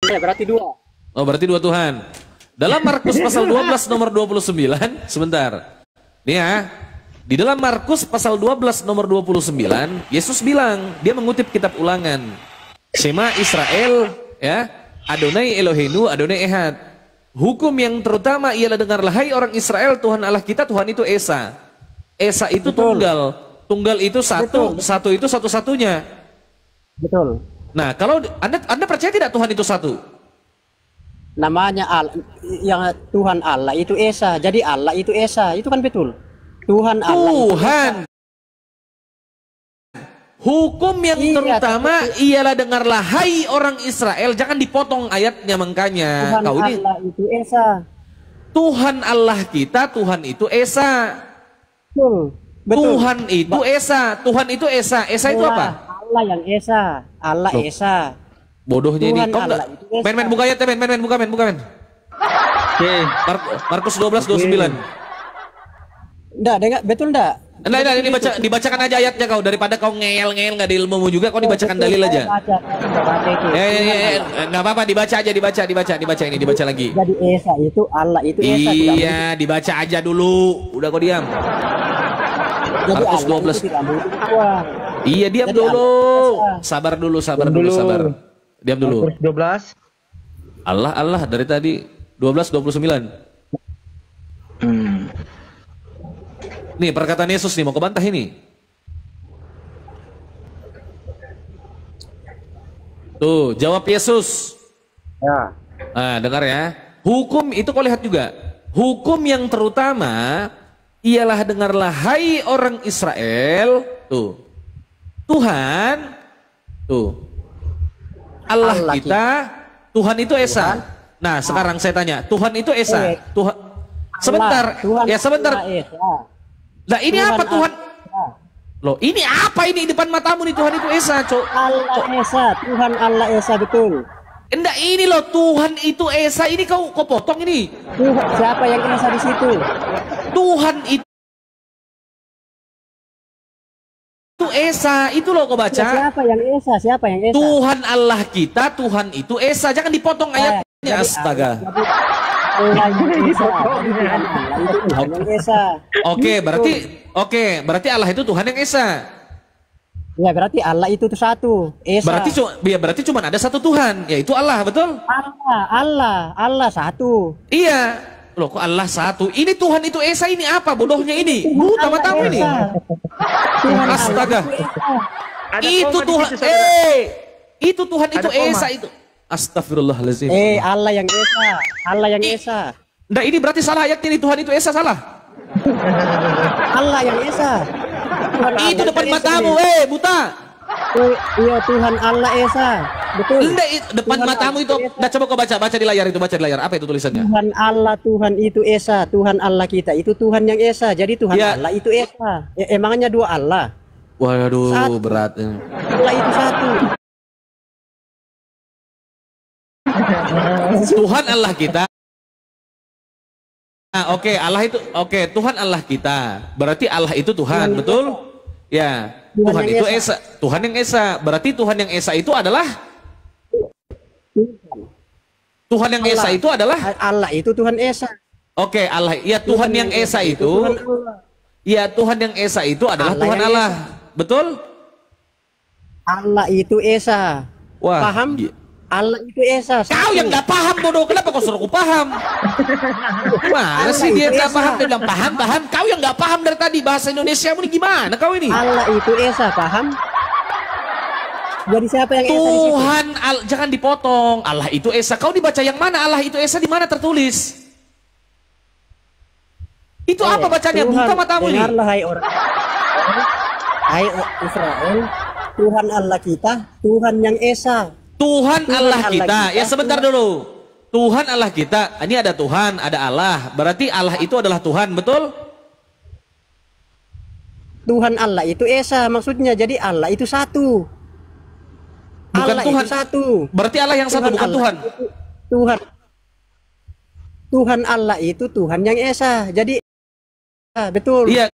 Ya, berarti dua. Oh, berarti dua Tuhan. Dalam Markus pasal 12 nomor 29, sebentar. Nih ya. Di dalam Markus pasal 12 nomor 29, Yesus bilang, dia mengutip kitab Ulangan. Shema Israel, ya, Adonai Eloheinu, Adonai Ehad. Hukum yang terutama ialah dengarlah hai orang Israel, Tuhan Allah kita, Tuhan itu Esa. Esa itu tunggal. Tunggal itu satu, satu itu satu-satunya. Betul. Nah, kalau Anda percaya tidak Tuhan itu satu? Namanya Allah, yang Tuhan Allah itu Esa. Jadi Allah itu Esa, itu kan betul. Tuhan Allah. Tuhan. Hukum yang terutama ialah dengarlah hai orang Israel, jangan dipotong ayatnya makanya. Tuhan Allah itu Esa. Tuhan Allah kita, Tuhan itu Esa. Betul. Tuhan itu Esa. Tuhan itu Esa. Esa itu apa? Allah yang Esa. Allah Esa. Bodohnya ini. Kau enggak men buka ayatnya, buka men. Oke. Markus 12:29. Enggak, dengar betul enggak? Enggak, ini dibacakan aja ayatnya kau, daripada kau ngeyel nggak ada ilmumu juga, kau dibacakan dalil aja. Nggak apa-apa, dibaca ini, dibaca lagi. Jadi Esa itu Allah itu Esa. Iya, dibaca aja dulu. Udah kau diam. Markus 12. Iya, diam dulu. Sabar dulu. Diam dulu. Markus 12. Allah dari tadi 12:29. Nih perkataan Yesus nih, mau kebantah ini. Tuh, jawab Yesus. Ya. Nah, dengar ya. Hukum itu kau lihat juga. Hukum yang terutama ialah dengarlah hai orang Israel. Tuh. Tuhan. Tuh. Allah kita. Tuhan itu Esa. Nah, sekarang saya tanya, Tuhan itu Esa. Tuhan. Sebentar. Ya sebentar. Nah ini Tuhan apa Tuhan? Loh ini apa ini di depan matamu nih, Tuhan itu Esa, Cok. Allah Esa, Tuhan Allah Esa, betul. Enggak, ini loh Tuhan itu Esa, ini kau potong ini. Tuhan, siapa yang Esa di situ? Tuhan itu Esa, itu loh kau baca. Siapa yang Esa? Tuhan Allah kita, Tuhan itu Esa, jangan dipotong ayatnya. Astaga. Oke, berarti Allah itu Tuhan yang Esa. Ya, berarti Allah itu tuh satu. Esa. Berarti cuma ada satu Tuhan, yaitu Allah, betul? Allah satu. Iya. Loh, kok Allah satu? Ini Tuhan itu Esa, ini apa bodohnya ini? Buta matamu ini. Astaga. Itu Tuhan. Itu Tuhan itu Esa itu. Astagfirullahaladzim. Allah yang Esa. Allah yang Esa. Nah ini berarti salah ayat ini, Tuhan itu Esa salah. Allah yang Esa. Itu depan matamu, buta. Iya, Tuhan Allah Esa. Betul. Enggak, depan matamu itu. Nah, coba kau baca di layar itu, Apa itu tulisannya? Tuhan Allah, Tuhan itu Esa. Tuhan Allah kita itu Tuhan yang Esa. Jadi Tuhan Allah itu Esa. Emangnya dua Allah? Waduh, berat. Allah itu satu. Tuhan Allah kita. Nah, Tuhan Allah kita. Berarti Allah itu Tuhan, betul? Ya, Tuhan itu Esa. Tuhan yang Esa. Berarti Tuhan yang Esa itu adalah Tuhan yang Esa itu adalah Allah itu Tuhan Esa. Oke, Allah. Ya, Tuhan yang Esa itu. Ya, Tuhan yang Esa itu adalah Tuhan Allah. Betul? Allah itu Esa. Wah, paham? Allah itu Esa. Kau yang nggak paham, bodoh. Kenapa kau suruh aku paham? Mana sih dia nggak paham? Dia bilang paham. Kau yang nggak paham dari tadi bahasa Indonesia ini gimana kau ini? Allah itu Esa, paham? Jadi siapa yang Esa di situ? Tuhan, jangan dipotong. Allah itu Esa. Kau dibaca yang mana? Allah itu Esa di mana tertulis? Itu apa bacanya? Buka matamu ini. Dengarlah hai Israel, Tuhan Allah kita, Tuhan yang Esa. Tuhan Allah kita. Ya sebentar dulu. Tuhan Allah kita. Ini ada Tuhan, ada Allah. Berarti Allah itu adalah Tuhan, betul? Tuhan Allah itu Esa maksudnya. Jadi Allah itu satu. Bukan Allah Tuhan itu satu. Berarti Allah yang satu, bukan Tuhan. Tuhan Allah itu Tuhan yang Esa. Jadi betul. Iya.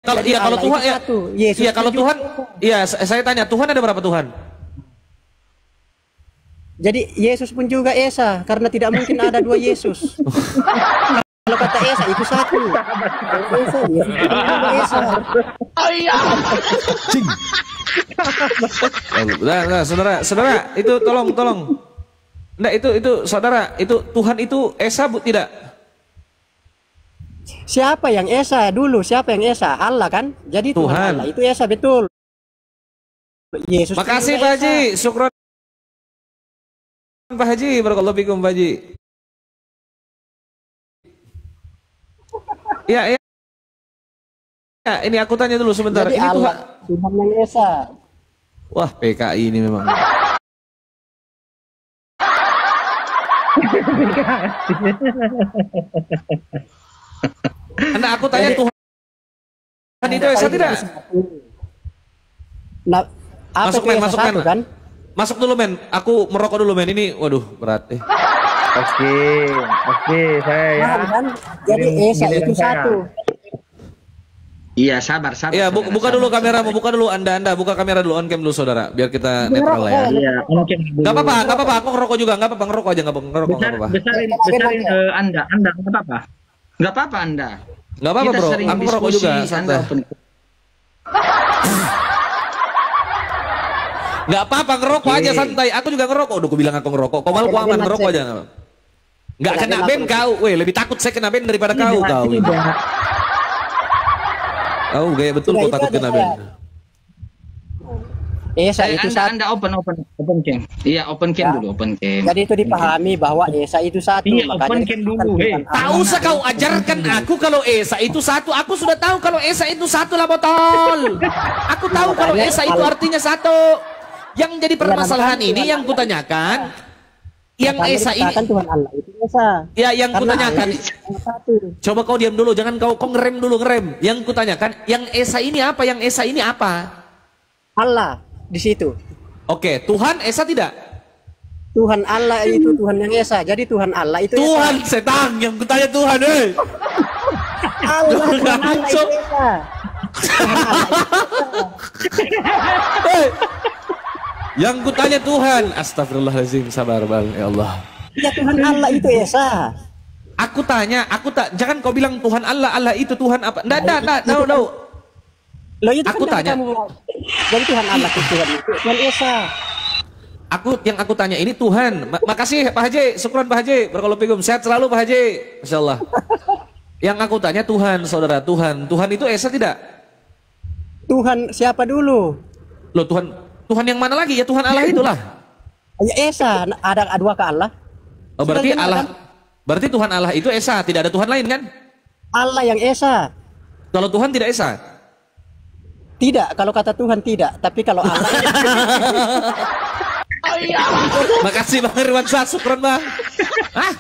Kalau Tuhan ya, kalau Tuhan, ya saya tanya, Tuhan ada berapa Tuhan? Jadi Yesus pun juga Esa, karena tidak mungkin ada dua Yesus. Kalau kata Esa itu satu. Esa, Yesus pun juga Esa. Cing. Nah, saudara, itu tolong. Enggak, itu saudara, itu Tuhan itu Esa bu tidak? Siapa yang Esa dulu? Siapa yang Esa? Allah kan? Jadi Tuhan Allah itu Esa, betul. Yesus. Makasih Pak Haji, syukron Pak Haji, barakallahu fikum Pak Haji. Ya, ini aku tanya dulu sebentar. Jadi Ini Allah, Tuhan yang Esa. Wah, PKI ini memang. Anda aku tanya Tuhan itu Esa tidak? Nah, apa Masuk itu men, Esa masuk satu, men. kan? Masuk dulu men. Aku merokok dulu men. Ini waduh berat deh. Oke, saya ya. Paham kan? Jadi Esa itu satu. Iya, sabar. Iya, buka dulu kameramu, buka dulu Anda buka kamera dulu, on cam dulu saudara, biar kita netral ya. Iya, mungkin. Enggak apa-apa, aku ngerokok juga, enggak apa-apa, ngerokok aja, enggak apa-apa. Besarin Anda enggak apa-apa. Enggak apa-apa Anda. Enggak apa-apa, Kita Bro. sering Aku ngerokok diskusi, juga, Anda santai. open. Enggak apa-apa, ngerokok aja santai. Aku juga ngerokok. Udah aku bilang aku ngerokok. Kau malu aman ngerokok aja. Enggak kena ban kau. Weh, lebih takut saya kena ban daripada kau. Kau gaya betul kau takut kena ban. Esa itu satu. Anda open cam. Iya, open cam dulu, open cam. Jadi itu dipahami bahwa Esa itu satu. Iya, Makanya open cam dulu. Tak usah kau ajarkan aku kalau Esa itu satu. Aku sudah tahu kalau Esa itu satu lah botol. Aku tahu kalau Esa itu artinya satu. Yang jadi permasalahan ini yang kutanyakan, yang Esa ini. Tuhan Allah itu Esa. Ya, yang kutanyakan. Satu. Coba kau diam dulu, jangan kau ngerem dulu ngerem. Yang kutanyakan, yang Esa ini apa? Yang Esa ini apa? Allah di situ. Oke, Tuhan Esa tidak? Tuhan Allah itu Tuhan yang Esa. Jadi Tuhan Allah itu Tuhan Esa. setan yang kutanya Tuhan, Allah, Tuhan Allah itu Esa. Tuhan Allah itu Esa. Yang kutanya Tuhan. Astagfirullahaladzim, sabar bang, ya Allah. Ya Tuhan Allah itu Esa. Aku tanya, jangan kau bilang Tuhan Allah itu Tuhan apa? Nggak, no. Loh, itu Aku kan tanya. Jadi Tuhan Allah itu Tuhan Esa. Yang aku tanya ini Tuhan. Makasih Pak Haji, syukron Pak Haji. Barakallahu fikum. Sehat selalu Pak Haji. Masyaallah. Yang aku tanya Tuhan, saudara, Tuhan. Tuhan itu Esa tidak? Tuhan siapa dulu? Loh, Tuhan yang mana lagi? Ya Tuhan Allah itulah. Ya Esa, ada dua ke Allah. Oh, berarti Sudah Allah. kan? Berarti Tuhan Allah itu Esa, tidak ada Tuhan lain kan? Allah yang Esa. Kalau Tuhan tidak Esa. Tidak, kalau kata Tuhan tidak, tapi kalau Allah Makasih Bang Irwan Syah, syukron Bang. Hah?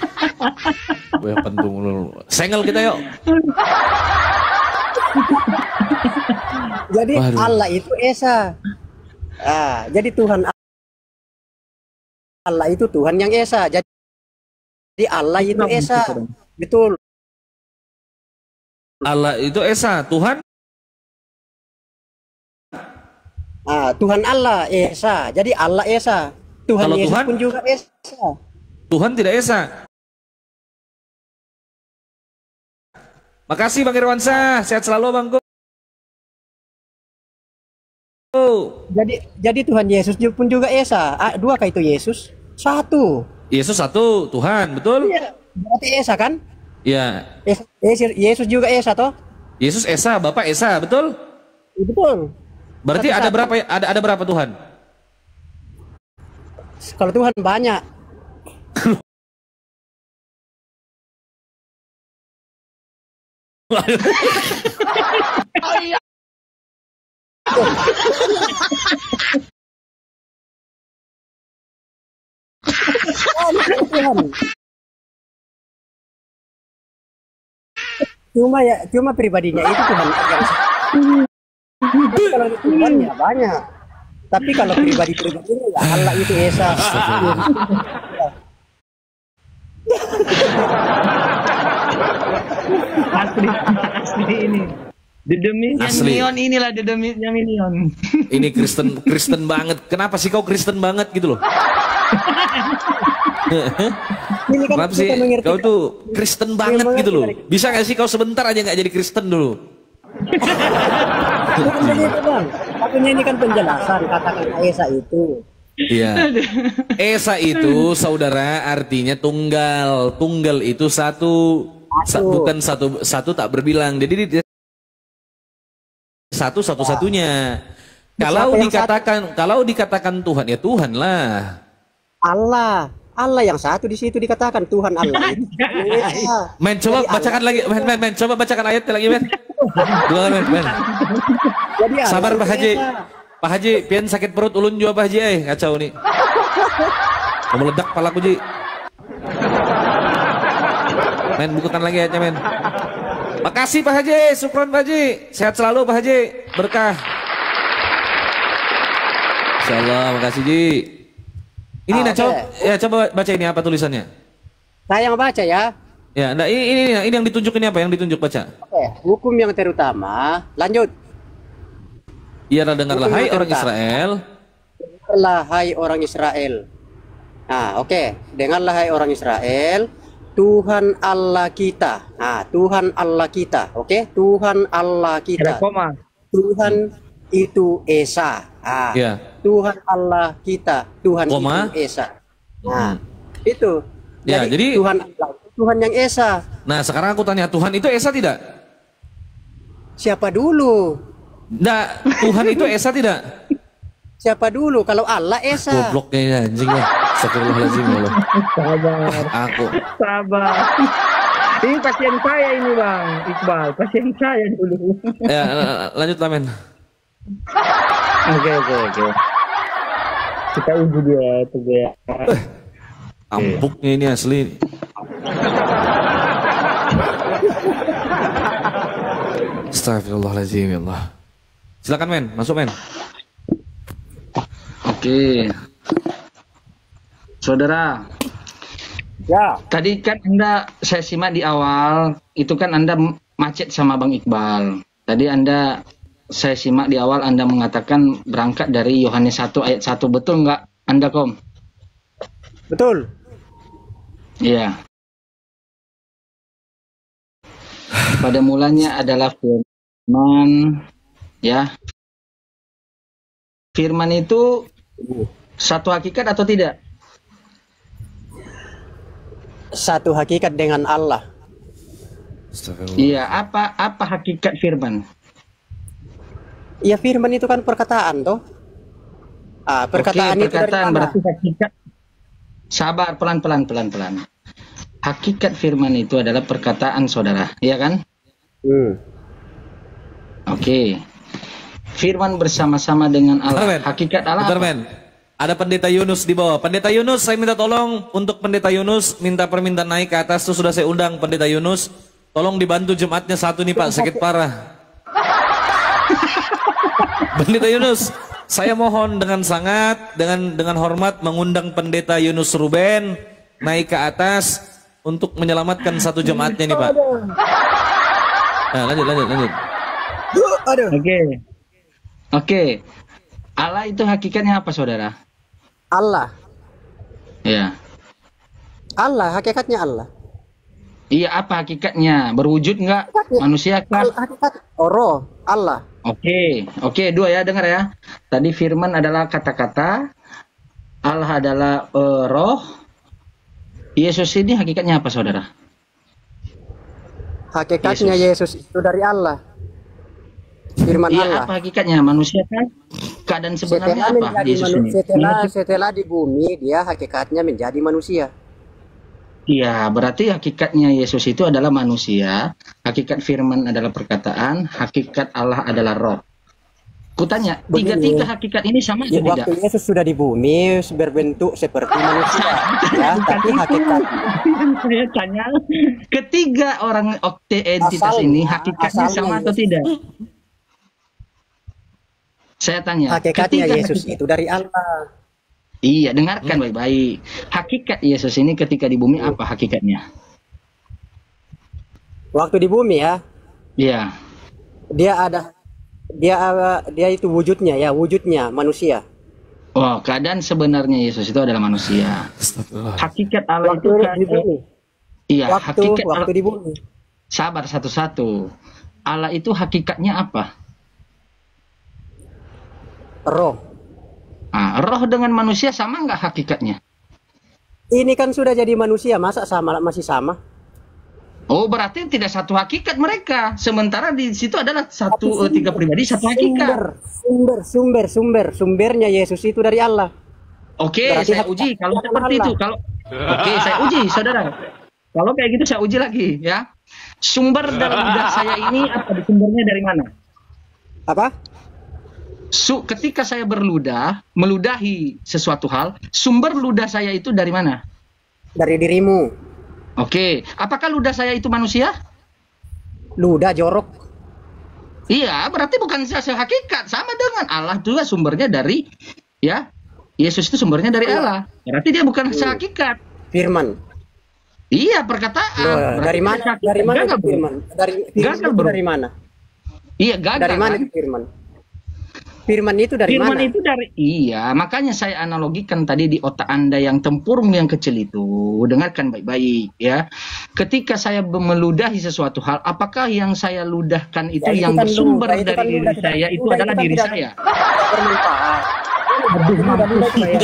Wah, pentung lu. Sengel kita yuk. jadi Waduh. Allah itu Esa. Jadi Tuhan Allah itu Tuhan yang Esa. Jadi Allah itu Esa. Betul. Allah itu Esa, Tuhan. Tuhan Allah Esa. Jadi Allah Esa. Tuhan Kalau Yesus Tuhan? pun juga Esa. Tuhan tidak Esa. Makasih Bang Irwan Syah, sehat selalu Bang. Jadi Tuhan Yesus pun juga Esa. Dua kah itu Yesus? Satu. Yesus satu, Tuhan, betul? Iya. Berarti Esa kan? Iya. Yesus juga Esa toh? Yesus Esa, Bapak Esa, betul? Betul. Berarti Satu-satu. ada berapa ada berapa Tuhan? Kalau Tuhan banyak. Tuhan. Cuma pribadinya itu Tuhan yang kalau Tuhan ya banyak. Tapi kalau pribadi-pribadinya ya Allah itu Esa. Asli ini. The Asli. Minion inilah The Minion. Ini Kristen banget. Kenapa sih kau Kristen banget gitu loh? Ini kan Kenapa sih? kita mengerti. Kau tuh Kristen banget gitu loh. Bisa gak sih kau sebentar aja nggak jadi Kristen dulu? Bukan begitu, Bang. Tapi ini kan penjelasan kata-kata Esa itu. Iya. Esa itu saudara artinya tunggal. Tunggal itu satu. Bukan satu tak berbilang. Jadi satu satu-satunya. Kalau dikatakan Tuhan ya Tuhan lah. Allah yang satu di situ dikatakan Tuhan Allah. Men coba bacakan lagi. Men coba bacakan ayatnya lagi men. Men. Jadi Sabar Pak Haji. Pak Haji, pian sakit perut ulun juga Pak Haji kacau nih. Mau meledak palaku Ji. Men bukakan lagi ayatnya men. Makasih Pak Haji, syukron Pak Haji. Sehat selalu Pak Haji, berkah. Insyaallah, makasih Ji. Ini coba baca ini apa tulisannya? Saya yang baca ya. Ya, nah ini yang ditunjuk ini apa? Yang ditunjuk baca. Oke, hukum yang terutama, lanjut. Ialah dengarlah hai orang Israel. Dengarlah hai orang Israel. Nah, oke, dengarlah hai orang Israel. Tuhan Allah kita. Nah, Tuhan Allah kita. Oke, Tuhan Allah kita. Tuhan itu Esa. Nah, ya. Tuhan Allah kita. Tuhan Koma. itu Esa. Nah, itu. Ya, jadi Tuhan Allah, Tuhan yang Esa. Nah, sekarang aku tanya, Tuhan itu Esa tidak? Siapa dulu? Enggak, Tuhan itu Esa tidak? Siapa dulu? Kalau Allah Esa. Gobloknya ini anjing lah. Astagfirullahaladzim ya Allah. Sabar. Aku. Sabar. Ini pasien saya ini Bang Iqbal. Pasien saya dulu. Ya, lanjut lah men. Oke. Kita uji dia itu ya. Ampuknya ini asli. Astagfirullahaladzim ya Allah. Silakan men, masuk men. Oke. Saudara. Ya. Tadi kan saya simak di awal, itu kan Anda macet sama Bang Iqbal. Tadi saya simak di awal Anda mengatakan berangkat dari Yohanes 1 ayat 1. Betul nggak Anda, Kom? Betul. Iya. Pada mulanya adalah firman, ya. Firman itu satu hakikat atau tidak? Satu hakikat dengan Allah. Iya, apa hakikat firman? Ya firman itu kan perkataan toh. Perkataan Oke, itu dari perkataan Allah. berarti hakikat. Sabar, pelan. Hakikat firman itu adalah perkataan saudara, iya kan? Oke. Firman bersama-sama dengan Allah. Hakikat Allah. Bentar, men. Ada pendeta Yunus di bawah. Pendeta Yunus, saya minta tolong untuk pendeta Yunus minta permintaan naik ke atas tuh sudah saya undang pendeta Yunus. Tolong dibantu jemaatnya satu nih Pak, sakit parah. Pendeta Yunus, saya mohon dengan sangat dengan hormat mengundang pendeta Yunus Ruben naik ke atas untuk menyelamatkan satu jemaatnya nih Pak. Nah, lanjut. Oke. Allah itu hakikatnya apa saudara? Allah. Ya. Allah, hakikatnya Allah. Iya, apa hakikatnya? Berwujud nggak? Manusia kan? Hakikat roh, Allah. Oke, dua ya, dengar ya. Tadi firman adalah kata-kata, Allah adalah roh. Yesus ini hakikatnya apa saudara? Hakikatnya Yesus itu dari Allah. Firman Allah. Apa hakikatnya? Manusia kan? Keadaan sebenarnya apa? Yesus ini? Setelah di bumi dia hakikatnya menjadi manusia. Iya, berarti hakikatnya Yesus itu adalah manusia, hakikat firman adalah perkataan, hakikat Allah adalah roh. Kutanya, tiga hakikat ini sama atau tidak? Waktu Yesus sudah di bumi berbentuk seperti manusia, ya, tapi hakikat. Saya tanya, ketiga orang entitas ini hakikatnya sama atau tidak? Saya tanya, hakikatnya Yesus itu dari Allah. Iya, dengarkan baik-baik. Hakikat Yesus ini ketika di bumi apa hakikatnya? Waktu di bumi ya. Iya. Dia itu wujudnya ya, wujudnya manusia. Oh, keadaan sebenarnya Yesus itu adalah manusia. Astagfirullah. Hakikat Allah itu Waktu di bumi. iya, hakikat Waktu di bumi. sabar satu-satu. Allah itu hakikatnya apa? Roh. Ah, roh dengan manusia sama nggak hakikatnya? Ini kan sudah jadi manusia, masa sama masih sama? Oh, berarti tidak satu hakikat mereka. Sementara di situ adalah tiga pribadi, satu hakikat. Sumbernya Yesus itu dari Allah. Oke, Berarti saya uji kalau seperti itu. Oke, saya uji, saudara. Kalau kayak gitu saya uji lagi, ya. Sumber dalam lidah saya ini apa? Sumbernya dari mana? Apa? Ketika saya meludahi sesuatu hal, sumber ludah saya itu dari mana? Dari dirimu. Oke, apakah ludah saya itu manusia? Ludah jorok. Iya, berarti bukan saya hakikat. Sama dengan Allah juga sumbernya dari, ya, Yesus itu sumbernya dari Allah. Berarti dia bukan hakikat. Firman. Iya, perkataan. Loh, dari mana? Dari mana itu firman? Dari firman Gagal, itu bro. dari mana? Iya, gagal. Dari mana kan? itu firman? Firman itu dari Firman mana? itu dari, iya, makanya saya analogikan tadi di otak Anda yang tempurung yang kecil itu. Dengarkan baik-baik, ya. Ketika saya meludahi sesuatu hal, apakah yang saya ludahkan itu Ya, yang kan bersumber ludah, itu dari kan diri ludah, saya itu ludah adalah kan diri tidak saya? bermanfaat. Aduh, mampus saya.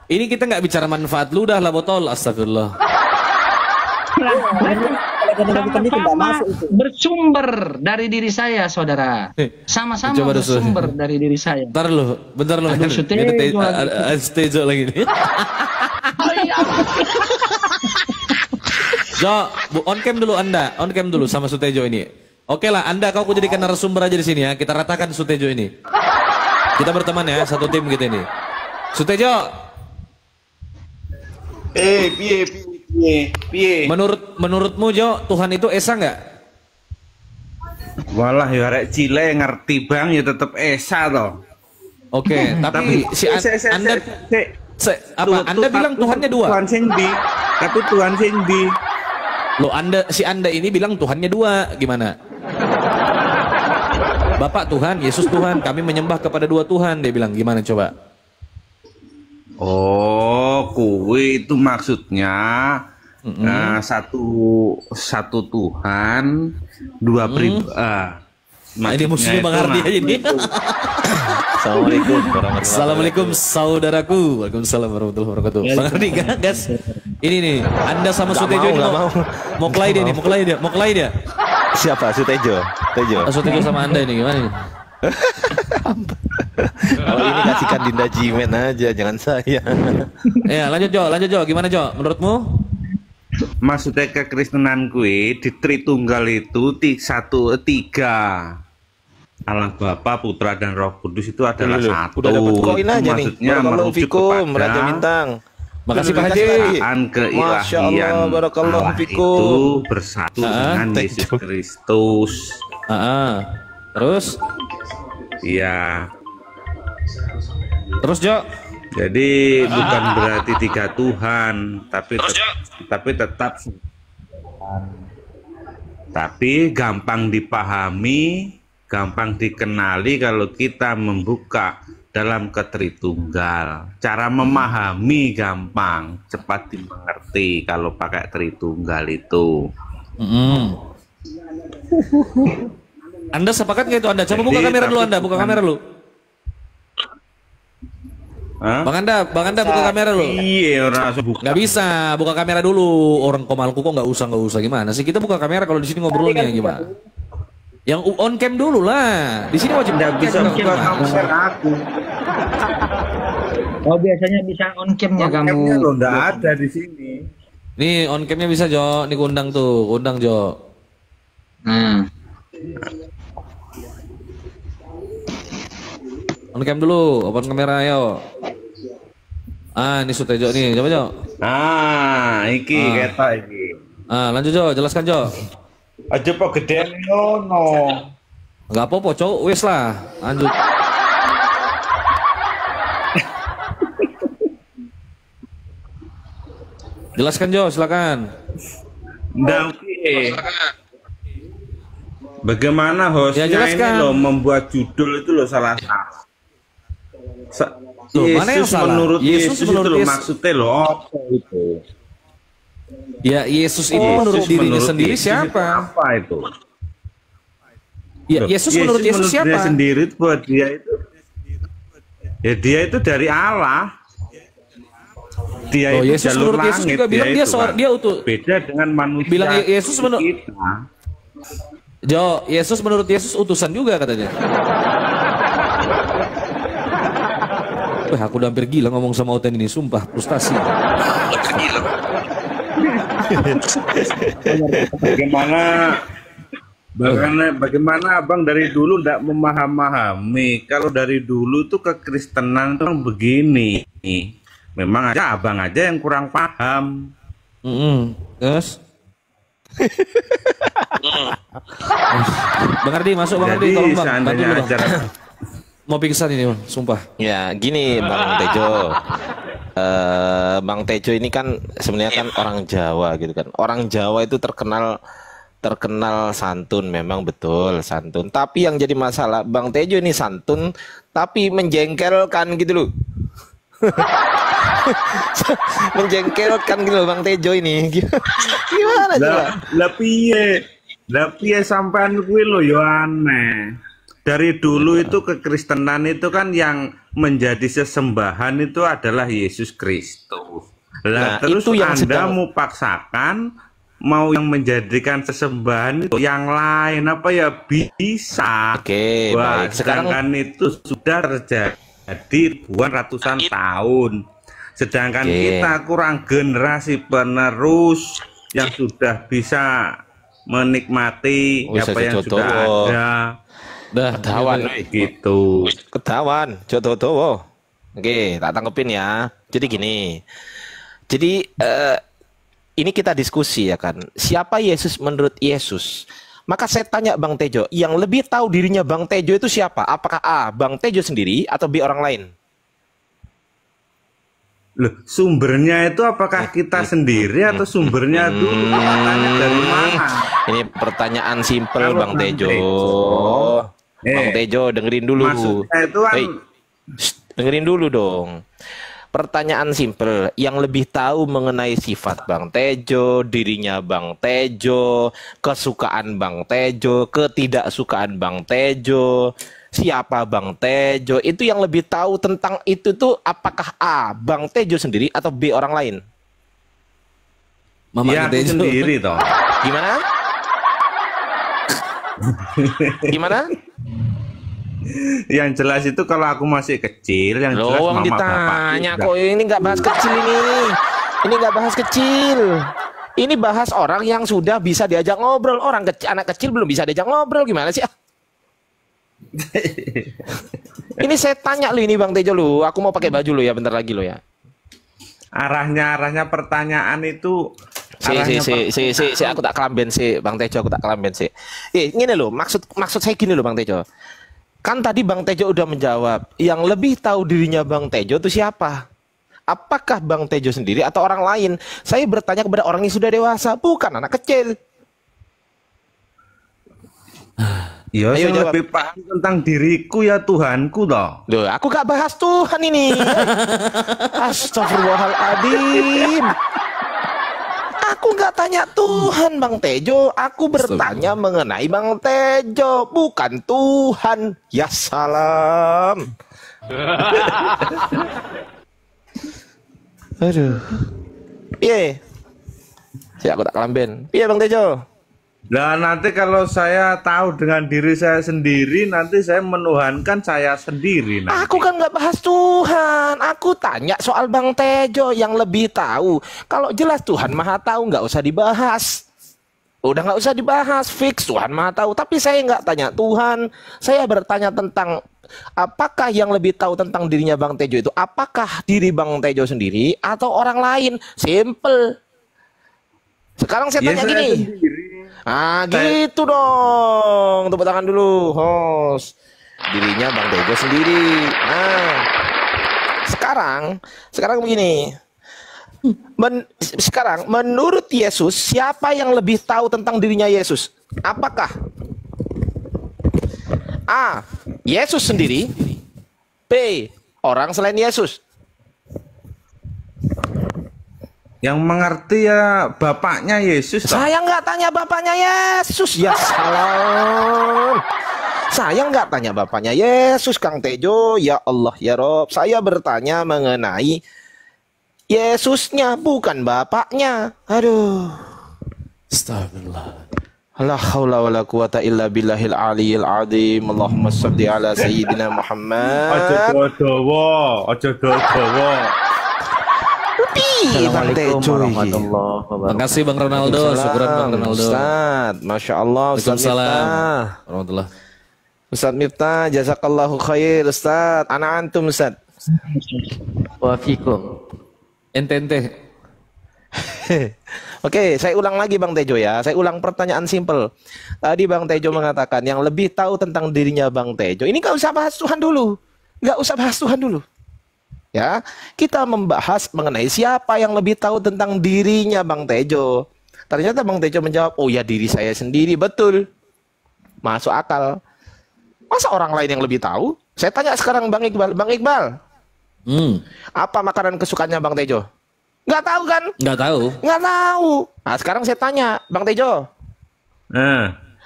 Ini kita nggak bicara manfaat ludah lah botol. Astagfirullah. Sama-sama bersumber dari diri saya, saudara. Sama-sama Coba bersumber dari diri saya. Bentar lu. Aduh, Sutejo lagi. Stejo lagi nih. Jo, on cam dulu Anda, on cam dulu sama Sutejo ini. Oke lah, Anda kau jadikan narasumber aja di sini ya. Kita ratakan Sutejo ini. Kita berteman ya, satu tim kita ini. Sutejo, piye. menurutmu Jo, Tuhan itu esa nggak? Walah ya arek cile ngerti bang ya tetep esa toh. Oke, tapi si Anda Anda bilang Tuhannya dua. Tuhan sing di. Tapi Tuhan sing di. Loh, Anda ini bilang Tuhannya dua, gimana? Bapak Tuhan, Yesus Tuhan, kami menyembah kepada dua Tuhan, dia bilang, gimana coba? Oh, kuwi itu maksudnya satu Tuhan, dua pribadi. Ini musuhnya Bang Ardi aja ini. Assalamualaikum warahmatullahi Assalamualaikum saudaraku. Waalaikumsalam warahmatullahi wabarakatuh. Bang Ardi, gas. Ini nih, Anda sama Sutejo ini mau kelai dia nih, mau kelai dia. Siapa? Sutejo. Sutejo sama Anda ini gimana nih? Kalau ini kasihkan Dinda Jimen aja, jangan saya. Ya, lanjut Jo, gimana Jo? Menurutmu? Maksudnya kekristenan kuwi di Tritunggal itu tiga. Allah Bapa, Putra dan Roh Kudus itu adalah satu. Udah dapat koin aja nih. Maksudnya Barakallahu merujuk fikum, kepada Raja Bintang. Makasih Pak Haji. Masya Allah, keilahian barakallahu Allah fikum. itu bersatu dengan Yesus Kristus. Terus? Ya. Terus Jo? Jadi bukan berarti tiga Tuhan, tapi tetap tapi gampang dipahami, gampang dikenali kalau kita membuka dalam ketritunggal. Cara memahami gampang, cepat dimengerti kalau pakai Tritunggal itu. Anda sepakat nggak itu Anda? Coba buka kamera dulu Anda, buka kamera dulu. Bang Anda buka kamera dulu. Iya, orang buka. Nggak bisa, buka kamera dulu. Orang Komalku kok nggak usah gimana sih? Kita buka kamera kalau di sini ngobrolnya gimana? Yang on cam dulu lah. Di sini wajib Nggak bisa buka kamera aku. Oh, biasanya bisa on cam-nya kamu. On-camnya loh, nggak ada di sini. Nih on camnya bisa Jo, nih undang tuh, undang Jo. On cam dulu, open kamera ayo. Ini Sutejo nih, coba Jo. Iki ketok iki. Lanjut Jo, jelaskan Jo. Aja kok gedean ngono. Enggak apa-apa, Cok. Wes lah. Lanjut. Jelaskan Jo, silakan. Bagaimana hostnya Ya, jelaskan. ini loh membuat judul itu loh salah Loh, mana yang Yesus salah? menurut Yesus itu menurut loh Yesus. maksudnya loh apa itu? Ya, Yesus ini menurut Yesus dirinya menurut sendiri Yesus itu siapa? apa itu? Ya, Loh, Yesus menurut Yesus dia siapa? sendiri buat dia itu ya dia itu dari Allah. Dia Oh, itu Yesus jalur menurut Yesus langit, juga bilang dia itu seorang, kan. dia utuh. Beda dengan manusia. Bilang Yesus menurut kita. Yesus menurut Yesus utusan juga katanya. Wah, aku udah hampir gila ngomong sama Oten ini, sumpah, frustasi. Bagaimana abang dari dulu tidak memahami kalau dari dulu tuh kekristenan tuh begini, memang aja abang aja yang kurang paham. Terus? Bang Ardi masuk, Bang Ardi, Jadi tolong Bang, bantu seandainya dulu, Bang. ajaran Mau pingsan ini Bang, sumpah. Ya, gini Bang Tejo. Bang Tejo ini kan sebenarnya kan orang Jawa gitu kan. Orang Jawa itu terkenal santun, memang betul santun. Tapi yang jadi masalah Bang Tejo ini santun tapi menjengkelkan gitu loh. Menjengkelkan gitu loh Bang Tejo ini. Gimana coba? Lah piye sampean kuwi lho yo aneh. Dari dulu itu kekristenan itu kan yang menjadi sesembahan itu adalah Yesus Kristus. Lah Nah, terus itu yang Anda sedang- mau paksakan mau yang menjadikan sesembahan itu yang lain apa ya bisa. Oke, Wah, baik. Sekarang- sedangkan itu sudah terjadi ribuan ratusan tahun. Sedangkan Oke. kita kurang generasi penerus yang sudah bisa menikmati Bisa apa yang cocok. sudah ada. Dah, Ketahuan, Gitu. ketahuan, jodoh-jodoh. Oke, tak tanggepin ya. Jadi gini. Jadi ini kita diskusi ya kan. Siapa Yesus menurut Yesus? Maka saya tanya Bang Tejo, yang lebih tahu dirinya Bang Tejo itu siapa? Apakah A, Bang Tejo sendiri atau B, orang lain? Loh, sumbernya itu apakah kita sendiri atau sumbernya dulu katanya dari mana? Ini pertanyaan simpel Kalau Bang Bang Tejo. Tejo. Bang Tejo dengerin dulu. Maksudnya itu kan Hei, dengerin dulu dong. Pertanyaan simpel, yang lebih tahu mengenai sifat Bang Tejo, dirinya Bang Tejo, kesukaan Bang Tejo, ketidaksukaan Bang Tejo, siapa Bang Tejo, itu yang lebih tahu tentang itu tuh apakah A, Bang Tejo sendiri atau B, orang lain? Mamanya ya aku Tejo. sendiri toh. Gimana? Gimana? Yang jelas itu kalau aku masih kecil, yang jelas Loh, mama ditanya bapakku kok ini nggak bahas kecil ini. Ini nggak bahas kecil. Ini bahas orang yang sudah bisa diajak ngobrol. Orang kecil, anak kecil belum bisa diajak ngobrol, gimana sih? Ini saya tanya lu ini Bang Tejo lu. Aku mau pakai baju lu ya, bentar lagi lu ya. arahnya pertanyaan itu Si, aku tak kelamben sih, Bang Tejo, aku tak kelamben sih. Gini loh, maksud saya gini loh Bang Tejo. Kan tadi Bang Tejo udah menjawab, yang lebih tahu dirinya Bang Tejo itu siapa? Apakah Bang Tejo sendiri atau orang lain? Saya bertanya kepada orang yang sudah dewasa, bukan anak kecil. Ya, Ayo saya jawab. lebih paham tentang diriku ya Tuhanku toh. Loh, aku gak bahas Tuhan ini. Astagfirullahaladzim. Aku gak tanya Tuhan Bang Tejo. Aku bertanya mengenai Bang Tejo, bukan Tuhan. Ya salam. Aduh. Piye? Aku tak kelamben. Piye Bang Tejo? Nah, nanti kalau saya tahu dengan diri saya sendiri, nanti saya menuhankan saya sendiri. Nanti. Aku kan nggak bahas Tuhan. Aku tanya soal Bang Tejo yang lebih tahu. Kalau jelas Tuhan Maha Tahu, nggak usah dibahas. Udah nggak usah dibahas, fix Tuhan Maha Tahu. Tapi saya nggak tanya Tuhan. Saya bertanya tentang apakah yang lebih tahu tentang dirinya Bang Tejo itu, apakah diri Bang Tejo sendiri atau orang lain? Simple. Sekarang saya tanya gini. Sendiri. Ah gitu dong. Tepuk tangan dulu, host. Dirinya Bang Tejo sendiri. Nah, sekarang begini. Sekarang menurut Yesus, siapa yang lebih tahu tentang dirinya Yesus? Apakah A, Yesus sendiri, B, orang selain Yesus? Yang mengerti ya bapaknya Yesus toh. Saya nggak tanya bapaknya Yesus. Ya salam. Saya nggak tanya bapaknya Yesus, Kang Tejo. Ya Allah, ya Rob. Saya bertanya mengenai Yesusnya, bukan bapaknya. Aduh. Astagfirullah. La haula wala quwata illa billahil aliyil azim. Allahumma shalli ala sayyidina Ojo Muhammad. dowo, ojo dowo. Bang Tejo iki. Makasih Bang Ronaldo, syukuran Bang Ronaldo. Ustaz, Masya Allah, Ustaz Waalaikumsalam Miftah. warahmatullah. Ustaz Miftah, jazakallahu khair, Ustaz. Ana antum, Ustaz. Wafikum. Ente. Oke, saya ulang lagi Bang Tejo ya. Saya ulang pertanyaan simpel. Tadi Bang Tejo mengatakan yang lebih tahu tentang dirinya Bang Tejo. Ini nggak usah bahas Tuhan dulu. Nggak usah bahas Tuhan dulu. Ya, kita membahas mengenai siapa yang lebih tahu tentang dirinya Bang Tejo. Ternyata Bang Tejo menjawab, oh ya diri saya sendiri, betul. Masuk akal. Masa orang lain yang lebih tahu? Saya tanya sekarang Bang Iqbal. Bang Iqbal, apa makanan kesukaannya Bang Tejo? Nggak tahu kan? Nggak tahu. Nggak tahu. Nah sekarang saya tanya, Bang Tejo,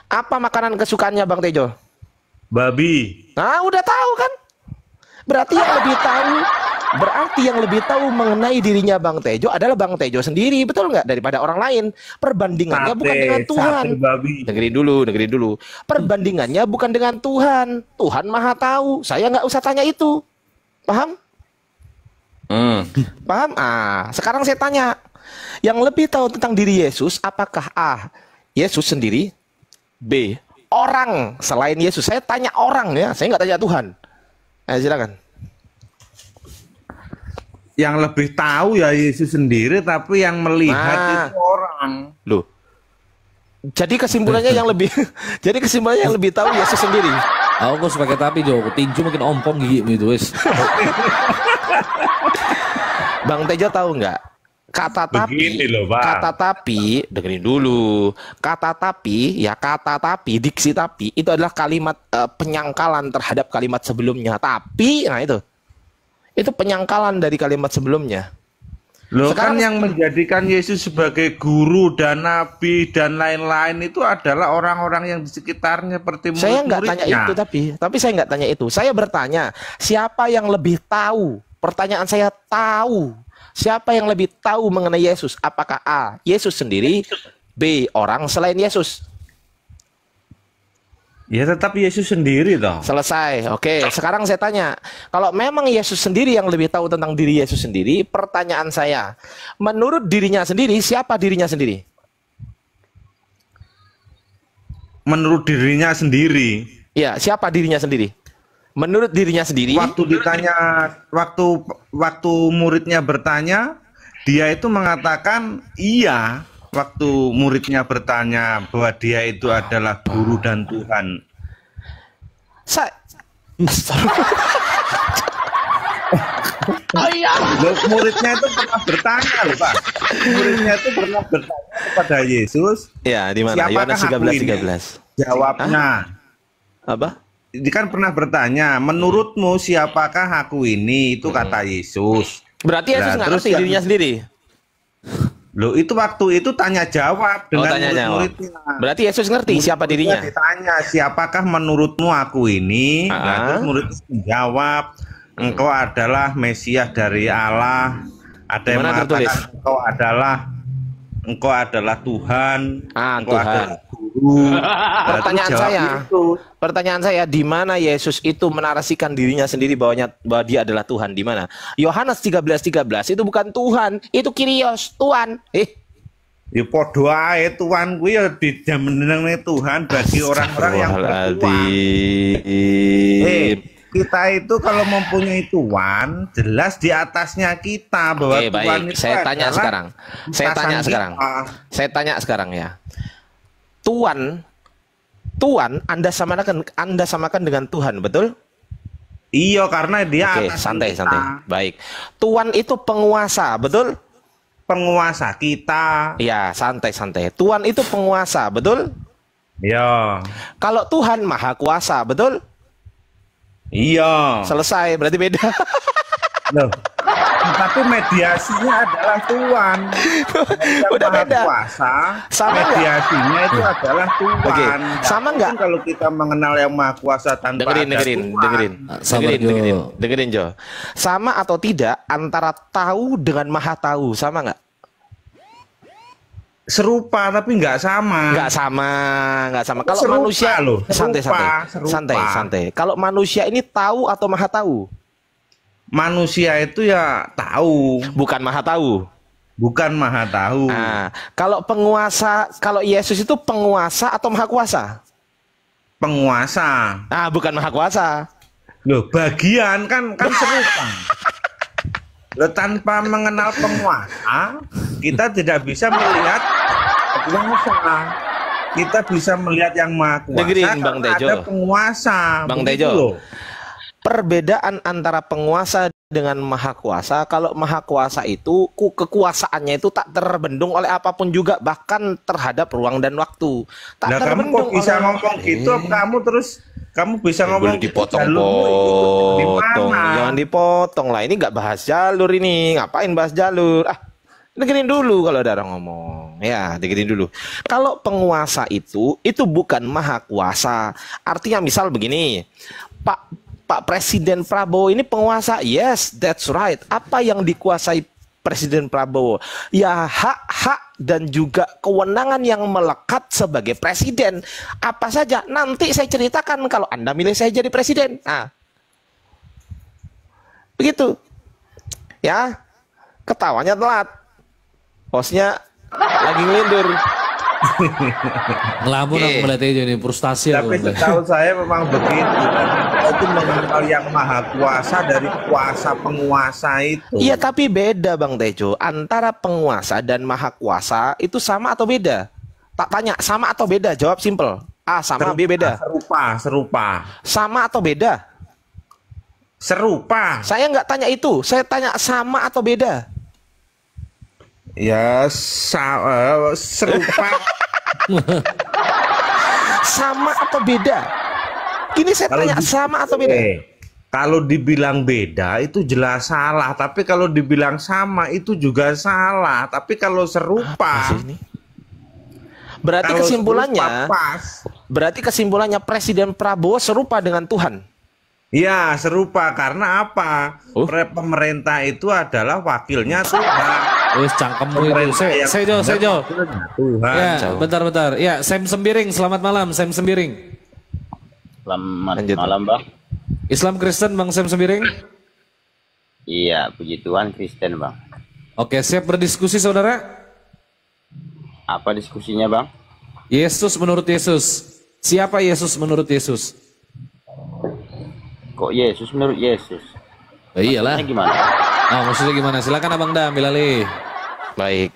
apa makanan kesukaannya Bang Tejo? Babi. Nah udah tahu kan? Berarti yang lebih tahu mengenai dirinya Bang Tejo adalah Bang Tejo sendiri, betul nggak? Daripada orang lain. Perbandingannya bukan dengan Tuhan. Babi. Dengerin dulu. Perbandingannya bukan dengan Tuhan. Tuhan Maha Tahu. Saya nggak usah tanya itu. Paham? Paham? Sekarang saya tanya, yang lebih tahu tentang diri Yesus, apakah A, Yesus sendiri, B, orang selain Yesus? Saya tanya orang ya, saya nggak tanya Tuhan. Silakan. Yang lebih tahu ya Yesus sendiri, tapi yang melihat itu orang. Loh. Jadi kesimpulannya yang lebih tahu Yesus sendiri. Aku kok sebagai tapi Jo, tinju makin ompong gigi gitu wes. Bang Tejo tahu nggak? Kata Begini loh, Pak. Dengerin dulu. Kata tapi, diksi tapi, itu adalah kalimat penyangkalan terhadap kalimat sebelumnya. Tapi, nah itu penyangkalan dari kalimat sebelumnya. Loh Sekarang, kan yang menjadikan Yesus sebagai guru dan nabi dan lain-lain itu adalah orang-orang yang di sekitarnya seperti saya nggak tanya murid-muridnya. itu, tapi saya nggak tanya itu. Saya bertanya, siapa yang lebih tahu? Pertanyaan saya tahu. Siapa yang lebih tahu mengenai Yesus? Apakah A, Yesus sendiri, B, orang selain Yesus? Ya tetap Yesus sendiri toh. Selesai. Oke, sekarang saya tanya, kalau memang Yesus sendiri yang lebih tahu tentang diri Yesus sendiri, pertanyaan saya, menurut dirinya sendiri, siapa dirinya sendiri? Menurut dirinya sendiri. Ya, siapa dirinya sendiri? Menurut dirinya sendiri. Waktu ditanya, waktu muridnya bertanya, dia itu mengatakan iya. Waktu muridnya bertanya bahwa dia itu adalah guru dan Tuhan. Loh, muridnya itu pernah bertanya loh Pak. Muridnya itu pernah bertanya kepada Yesus. Ya, di mana? Siapakah Yohanes aku 13:13. Jawabnya. Apa? Dia kan pernah bertanya, menurutmu siapakah aku ini? Itu kata Yesus. Berarti Yesus Nah, nggak terus ngerti dirinya sendiri. Loh itu waktu itu tanya jawab dengan tanya jawab. murid-muridnya. Berarti Yesus ngerti siapa dirinya. Ditanya siapakah menurutmu aku ini? Nah, terus murid menjawab, engkau adalah Mesias dari Allah. Ada yang Dimana tertulis? mengatakan engkau adalah Tuhan. Engkau Tuhan. adalah guru. Pertanyaan saya, di mana Yesus itu menarasikan dirinya sendiri bahwa dia adalah Tuhan? Di mana? Yohanes 13:13 itu bukan Tuhan, itu Kyrios, Tuhan. Ya podo ae Tuhan kuwi ya dijamenenge Tuhan bagi orang-orang yang bertuan. Kita itu kalau mempunyai Tuhan, jelas di atasnya kita bahwa Oke, Tuhan baik. itu Saya tanya adalah sekarang. Saya tanya sekarang ya. Tuhan Anda samakan dengan Tuhan, betul? Iya, karena dia Oke, atas santai. kita. Baik. Tuhan itu penguasa, betul? Penguasa kita. Ya, santai. Tuhan itu penguasa, betul? Iya. Kalau Tuhan maha kuasa, betul? Iya. Selesai, berarti beda. Loh, tapi mediasinya adalah Tuhan. Yang Udah Maha beda. Kuasa, Sama nggak? mediasinya itu adalah Tuhan. Oke, Nggak sama mungkin nggak? kalau kita mengenal yang Maha Kuasa tanpa ada Tuhan. Sabar, Jo. dengerin Jo. Sama atau tidak antara tahu dengan maha tahu, sama nggak? Serupa tapi nggak sama. Nggak sama, nggak sama. Kalau Serupa manusia, loh, santai. serupa. Kalau manusia ini tahu atau maha tahu? Manusia itu ya tahu, Bukan maha tahu. bukan Maha tahu. Nah, kalau penguasa, kalau Yesus itu penguasa atau maha kuasa? Penguasa. Ah, bukan maha kuasa. Loh, bagian kan serupa. Loh, tanpa mengenal penguasa, kita tidak bisa melihat penguasa. Kita bisa melihat yang Maha Kuasa. Dengerin, Bang karena Tejo. ada penguasa. Bang Begitu Tejo. loh. Perbedaan antara penguasa dengan maha kuasa, kalau maha kuasa itu kekuasaannya itu tak terbendung oleh apapun juga, bahkan terhadap ruang dan waktu. Tak Nah, kamu terbendung kok bisa oleh- ngomong gitu? Kamu bisa ngomong gitu, jalurmu di dipotong-potong, mana? jangan dipotong lah. Ini nggak bahas jalur ini, ngapain bahas jalur? Ah, dengerin dulu kalau ada orang ngomong. Ya, dengerin dulu. Kalau penguasa itu bukan maha kuasa. Artinya misal begini, Pak Presiden Prabowo ini penguasa. Yes, that's right. Apa yang dikuasai Presiden Prabowo? Ya hak-hak dan juga kewenangan yang melekat sebagai presiden. Apa saja? Nanti saya ceritakan kalau Anda milih saya jadi presiden. Nah, begitu. Ya, ketawanya telat. Hostnya lagi ngelindur. Ngelamun Oke. aku melihat aja nih, frustasi aku. Tapi setahu saya memang begitu. Itu mengenal yang Maha Kuasa dari kuasa penguasa itu. Iya, tapi beda Bang Tejo. Antara penguasa dan maha kuasa itu sama atau beda? Tak tanya, sama atau beda? Jawab simple. A sama, B beda. Serupa. Sama atau beda? Serupa. Saya nggak tanya itu. Saya tanya sama atau beda? Ya, serupa. Sama atau beda? Ini saya tanya sama atau beda? Kalau dibilang beda itu jelas salah, tapi kalau dibilang sama itu juga salah. Tapi kalau Apa serupa, sih ini? Berarti kalau kesimpulannya, serupa pas. berarti kesimpulannya Presiden Prabowo serupa dengan Tuhan. Ya, serupa karena apa? Oh. Pemerintah itu adalah wakilnya Tuhan. Wis cangkemmu itu. Saya Jo. Tuhan. Ya, bentar. Ya, Sam Sembiring, selamat malam Sam Sembiring. Selamat Lanjut. malam, Bang. Islam Kristen Bang Sam Sembiring. Iya, puji Tuhan Kristen, Bang. Oke, siap berdiskusi saudara? Apa diskusinya, Bang? Yesus menurut Yesus. Siapa Yesus menurut Yesus? Kok Yesus menurut Yesus? Iyalah. Ini gimana? Maksudnya gimana? Silakan Abang Dam, ambil alih. Baik.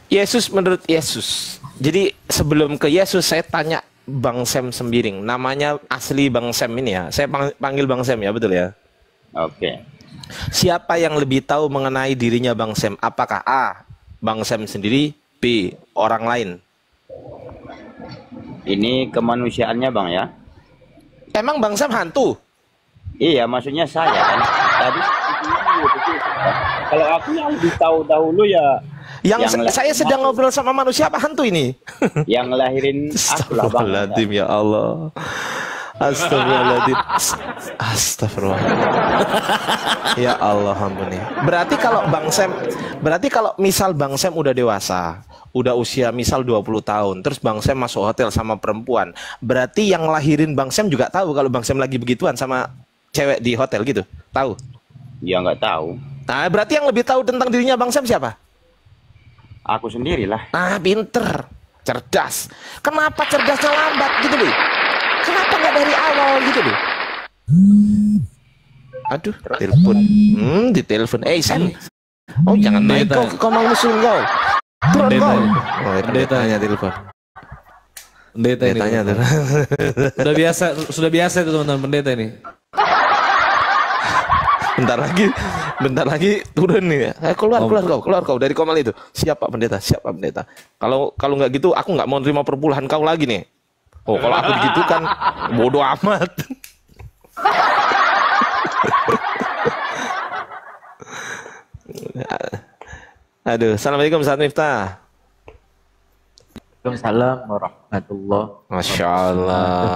Yesus menurut Yesus. Jadi sebelum ke Yesus saya tanya Bang Sam Sembiring. Namanya asli Bang Sam ini ya. Saya panggil Bang Sam ya, betul ya? Oke. Siapa yang lebih tahu mengenai dirinya Bang Sam? Apakah A, Bang Sam sendiri, B, orang lain? Ini kemanusiaannya, Bang, ya? Emang Bang Sam hantu? Iya, maksudnya saya kan. Tadi kalau aku yang lebih tahu dahulu ya Saya sedang ngobrol sama manusia apa hantu ini? yang ngelahirin aku lah, Bang. Astagfirullahaladzim ya Allah. Astagfirullahaladzim. Astagfirullah. Ya Allah ampuni. Berarti kalau misal Bang Sam udah dewasa, udah usia misal 20 tahun, terus Bang Sam masuk hotel sama perempuan, berarti yang lahirin Bang Sam juga tahu kalau Bang Sam lagi begituan sama cewek di hotel gitu? Tahu? Ya nggak tahu. Nah, berarti yang lebih tahu tentang dirinya Bang Sam siapa? Aku sendirilah. Ah, pinter, cerdas. Kenapa cerdasnya lambat gitu loh? Kenapa nggak dari awal gitu loh? Aduh, telepon. Ditelepon. Sam. Oh, jangan naik Pendeta. kau mau musuh kau. Turun Pendeta. kau. Oh, Pendeta. pendetanya telepon. Pendeta ini. Pendetanya tuh. Sudah biasa itu teman-teman pendeta ini. Bentar lagi turun nih. Keluar kau dari komal itu. Siap Pak Pendeta, siap Pak Pendeta. Kalau nggak gitu, aku nggak mau terima perpuluhan kau lagi nih. Oh, kalau aku gitu kan bodoh amat. Aduh, assalamualaikum Ustaz Miftah. Waalaikumsalam warahmatullahi Masya Allah.